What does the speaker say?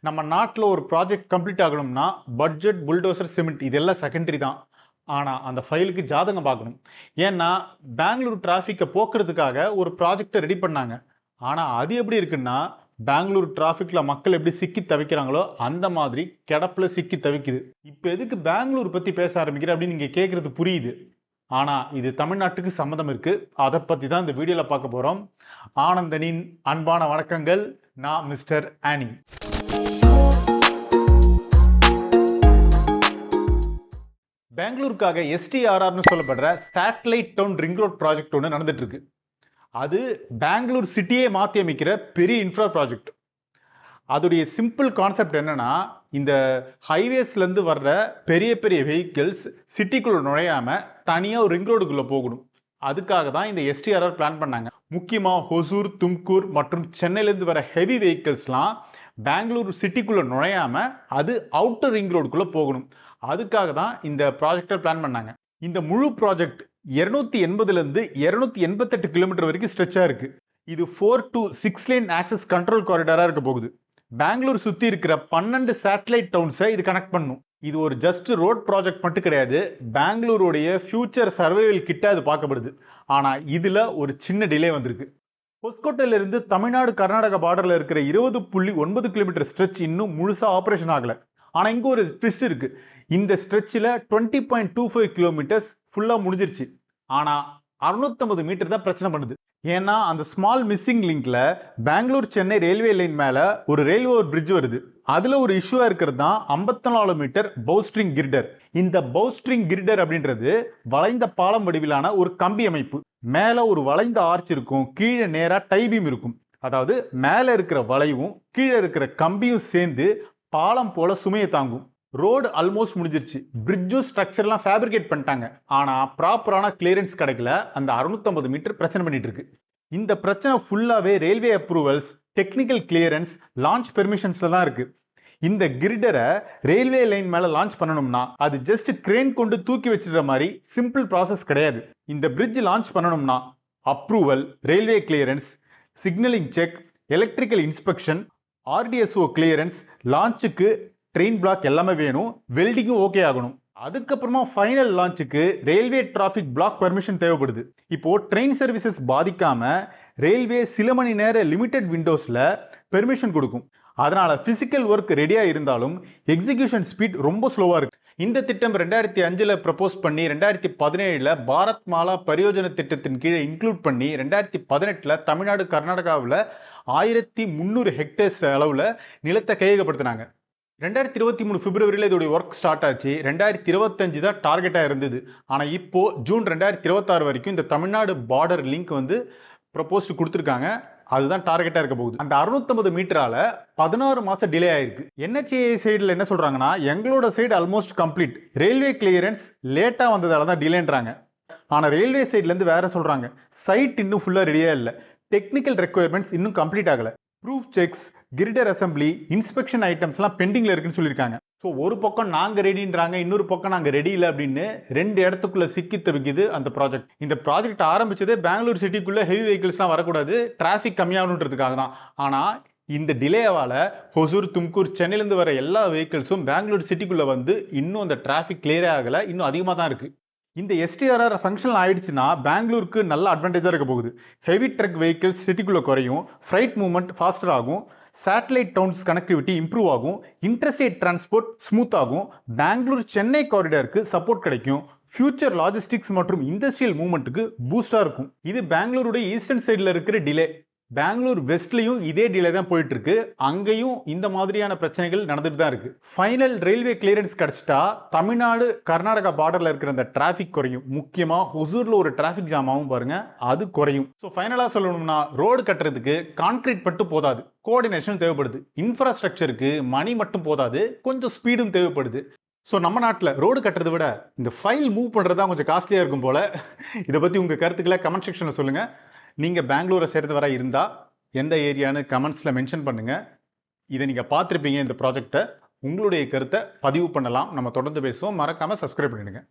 நம்ம நாட்டில் ஒரு ப்ராஜெக்ட் கம்ப்ளீட் ஆகணும்னா பட்ஜெட், புல்டோசர், சிமெண்ட் இதெல்லாம் செகண்டரி தான். ஆனால் அந்த ஃபைலுக்கு ஜாதகம் பார்க்கணும். ஏன்னா பெங்களூர் டிராஃபிக்கை போக்குறதுக்காக ஒரு ப்ராஜெக்டை ரெடி பண்ணாங்க. ஆனால் அது எப்படி இருக்குன்னா, பெங்களூர் டிராஃபிக்கில் மக்கள் எப்படி சிக்கி தவிக்கிறாங்களோ அந்த மாதிரி கிடப்பில் சிக்கி தவிக்குது. இப்போ எதுக்கு பெங்களூர் பற்றி பேச ஆரம்பிக்கிற அப்படின்னு நீங்கள் கேட்குறது புரியுது. ஆனால் இது தமிழ்நாட்டுக்கு சம்மந்தம் இருக்கு. அதை பற்றி தான் இந்த வீடியோவில் பார்க்க போகிறோம். ஆனந்தனின் அன்பான வணக்கங்கள். நான் மிஸ்டர் ஆனி. பெங்களூருக்காக STRRனு சொல்லப்படுற satellite town ring road project ஒன்று நடந்துட்டு இருக்கு. அது பெங்களூர் சிட்டியே மாற்றி அமைக்கிற பெரிய இன்ஃப்ரா ப்ராஜெக்ட். அதோடைய சிம்பிள் கான்செப்ட் என்னன்னா, இந்த ஹைவேஸ்லேருந்து வர்ற பெரிய பெரிய வெஹிக்கிள்ஸ் சிட்டிக்குள்ள நுழையாம தனியாக ஒரு ரிங் ரோடுக்குள்ள போகணும். அதுக்காக தான் இந்த STRR பிளான் பண்ணாங்க. முக்கியமாக ஹொசூர், தும்கூர் மற்றும் சென்னையிலேருந்து வர ஹெவி வெஹிக்கிள்ஸ்லாம் பெங்களூர் சிட்டிக்குள்ள நுழையாம அது அவுட்டர் ரிங் ரோடுக்குள்ள போகணும். அதுக்காக தான் இந்த ப்ராஜெக்டை பிளான் பண்ணாங்க. இந்த முழு ப்ராஜெக்ட் 280லேருந்து 288 கிலோமீட்டர் வரைக்கும் ஸ்ட்ரெச்சாக இருக்கு. இது 4 to 6 லேன் ஆக்சஸ் கண்ட்ரோல் காரிடாராக இருக்க போகுது. பெங்களூர் சுற்றி இருக்கிற 12 சேட்டலைட் டவுன்ஸை இது கனெக்ட் பண்ணும். இது ஒரு ஜஸ்ட் ரோட் ப்ராஜெக்ட் மட்டும் கிடையாது, பெங்களூருடைய ஃபியூச்சர் சர்வைவல் கிட்ட அது பார்க்கப்படுது. ஆனால் இதில் ஒரு சின்ன டிலே வந்திருக்கு. ஹொஸ்கோட்டையிலிருந்து தமிழ்நாடு கர்நாடகா பார்டரில் இருக்கிற 20.9 கிலோமீட்டர் ஸ்ட்ரெச் இன்னும் முழுசாக ஆப்ரேஷன் ஆகலை. ஆனால் இங்கே ஒரு ட்விஸ்ட் இருக்கு. இந்த ஸ்ட்ரெச்சில் 20.25 கிலோமீட்டர்ஸ் ஃபுல்லாக முடிஞ்சிருச்சு. ஆனால் 650 மீட்டர் தான் பிரச்சனை பண்ணுது. ஏன்னா அந்த ஸ்மால் மிஸ்ஸிங் லிங்க்ல பெங்களூர் சென்னை ரயில்வே லைன் மேல ஒரு ரயில்வே பிரிட்ஜ் வருது. அதுல ஒரு இஷ்யூவா இருக்கிறது தான் 54 மீட்டர் பவுஸ்ட்ரிங் கிரிடர். இந்த பவுஸ்ட்ரிங் கிரிடர் அப்படின்றது வளைந்த பாலம் வடிவிலான ஒரு கம்பி அமைப்பு. மேல ஒரு வளைந்த ஆர்ச் இருக்கும், கீழே நேரா டைபீம் இருக்கும். அதாவது மேல இருக்கிற வளைவும் கீழே இருக்கிற கம்பியும் சேர்ந்து பாலம் போல சுமையை தாங்கும். ரோடு ஆல்மோஸ்ட் முடிஞ்சிருச்சு. பிரிட்ஜும் ஸ்ட்ரக்சர்லாம் ஃபேப்ரிகேட் பண்ணிட்டாங்க. ஆனால் ப்ராப்பரான கிளியரன்ஸ் கிடைக்கல. அந்த 650 மீட்டர் பிரச்சனை பண்ணிட்டு இருக்கு. இந்த பிரச்சனை ஃபுல்லாகவே railway approvals, technical clearance, launch பெர்மிஷன்ஸ்ல தான் இருக்கு. இந்த கிரிடரை ரயில்வே லைன் மேலே லான்ச் பண்ணணும்னா அது ஜஸ்ட் கிரேன் கொண்டு தூக்கி வச்சிடுற மாதிரி சிம்பிள் ப்ராசஸ் கிடையாது. இந்த பிரிட்ஜ் லான்ச் பண்ணணும்னா approval, railway clearance, signalling check, electrical inspection, RDSO clearance, லான்ச்சுக்கு ட்ரெயின் பிளாக் எல்லாமே வேணும். வெல்டிங்கும் ஓகே ஆகணும். அதுக்கப்புறமா ஃபைனல் லான்ச்சுக்கு ரயில்வே டிராஃபிக் பிளாக் பெர்மிஷன் தேவைப்படுது. இப்போ ட்ரெயின் சர்வீசஸ் பாதிக்காம ரயில்வே சில மணி நேர லிமிடெட் விண்டோஸ்ல பெர்மிஷன் கொடுக்கும். அதனால பிசிக்கல் ஒர்க் ரெடியா இருந்தாலும் எக்ஸிகியூஷன் ஸ்பீட் ரொம்ப ஸ்லோவா இருக்கு. இந்த திட்டம் 2005ல் ப்ரப்போஸ் பண்ணி 2017ல் பாரத் மாலா பரியோஜன திட்டத்தின் கீழே இன்க்ளூட் பண்ணி 2018ல் தமிழ்நாடு கர்நாடகாவில் 1300 ஹெக்டேர்ஸ் அளவுல நிலத்தை கையகப்படுத்தினாங்க. 2023 பிப்ரவரியில் இதோடைய ஒர்க் ஸ்டார்ட் ஆச்சு. 2025 தான் டார்கெட்டாக இருந்தது. ஆனால் இப்போ ஜூன் 2026 வரைக்கும் இந்த தமிழ்நாடு பார்டர் லிங்க் ப்ரப்போஸ் கொடுத்துருக்காங்க. அதுதான் டார்கெட்டாக இருக்க போகுது. அந்த 650 மீட்டரால 16 மாசம் டிலே ஆயிருக்கு. NHAI சைடில் என்ன சொல்றாங்கன்னா, எங்களோட side almost complete, railway clearance லேட்டாக வந்ததால தான் டிலேன்றாங்க. ஆனால் ரயில்வே சைட்லேருந்து வேற சொல்றாங்க, சைட் இன்னும் ஃபுல்லாக ரெடியா இல்லை, டெக்னிக்கல் ரெக்குயர்மெண்ட்ஸ் இன்னும் கம்ப்ளீட் ஆகலை, ப்ரூஃப் செக்ஸ், கிரிடர் அசம்பிளி, இன்ஸ்பெக்ஷன் ஐட்டம்ஸ்லாம் பெண்டிங்ல இருக்குன்னு சொல்லியிருக்காங்க. ஸோ ஒரு பக்கம் நாங்கள் ரெடின்றாங்க, இன்னொரு பக்கம் நாங்கள் ரெடி இல்லை அப்படின்னு 2 இடத்துக்குள்ள சிக்கி தவிக்குது அந்த ப்ராஜெக்ட். இந்த ப்ராஜெக்ட் ஆரம்பிச்சதே பெங்களூர் சிட்டிக்குள்ள ஹெவி வெஹிக்கிள்ஸ்லாம் வரக்கூடாது, டிராஃபிக் கம்மியாகணுன்றதுக்காக தான். ஆனால் இந்த டிலேவால ஹொசூர், தும்கூர், சென்னையிலேருந்து வர எல்லா வெஹிக்கிள்ஸும் பெங்களூர் சிட்டிக்குள்ள இன்னும் அந்த டிராஃபிக் கிளியரே ஆகலை, இன்னும் அதிகமாக தான் இருக்கு. இந்த STRR ஃபங்க்ஷனல் ஆயிடுச்சுன்னா பெங்களூருக்கு நல்ல அட்வான்டேஜாக இருக்க போகுது. ஹெவி ட்ரக் வெஹிக்கிள்ஸ் சிட்டிக்குள்ள குறையும், ஃப்ரைட் மூவ்மெண்ட் ஃபாஸ்டர் ஆகும், சேட்டலைட் டவுன்ஸ் கனெக்டிவிட்டி இம்ப்ரூவ் ஆகும், இன்டர்ஸ்டேட் டிரான்ஸ்போர்ட் ஸ்மூத் ஆகும், பெங்களூர் சென்னை காரிடாருக்கு சப்போர்ட் கிடைக்கும், ஃபியூச்சர் லாஜிஸ்டிக்ஸ் மற்றும் இண்டஸ்ட்ரியல் மூவ்மெண்ட்டுக்கு பூஸ்டா இருக்கும். இது பெங்களூருடைய ஈஸ்டர்ன் சைடில் இருக்கிற டிலே. பெங்களூர் வெஸ்ட்லையும் இதே டிலே தான் போயிட்டு இருக்கு. அங்கேயும் இந்த மாதிரியான பிரச்சனைகள் நடந்துட்டு தான் இருக்கு. ஃபைனல் ரயில்வே கிளியரன்ஸ் கிடைச்சிட்டா தமிழ்நாடு கர்நாடகா பார்டர்ல இருக்கிற அந்த டிராஃபிக் குறையும். முக்கியமா ஹொசூர்ல ஒரு டிராஃபிக் ஜாம் ஆகும் பாருங்க, அது குறையும். ஸோ ஃபைனலா சொல்லணும்னா, ரோடு கட்டுறதுக்கு கான்கிரீட் மட்டும் போதாது, கோஆர்டினேஷன் தேவைப்படுது. இன்ஃப்ராஸ்ட்ரக்சருக்கு மணி மட்டும் போதாது, கொஞ்சம் ஸ்பீடும் தேவைப்படுது. ஸோ நம்ம நாட்டில் ரோடு கட்டுறதை விட இந்த ஃபைல் மூவ் பண்ணுறது தான் கொஞ்சம் காஸ்ட்லியாக இருக்கும் போல. இதை பற்றி உங்கள் கருத்துக்களை கமெண்ட் செக்ஷனில் சொல்லுங்கள். நீங்கள் பெங்களூரை சேர்ந்தவராக இருந்தால் எந்த ஏரியான்னு கமெண்ட்ஸில் மென்ஷன் பண்ணுங்கள். இதை நீங்கள் பார்த்துருப்பீங்க. இந்த ப்ராஜெக்டை உங்களுடைய கருத்தை பதிவு பண்ணலாம். நம்ம தொடர்ந்து பேசுவோம். மறக்காமல் சப்ஸ்கிரைப் பண்ணிடுங்க.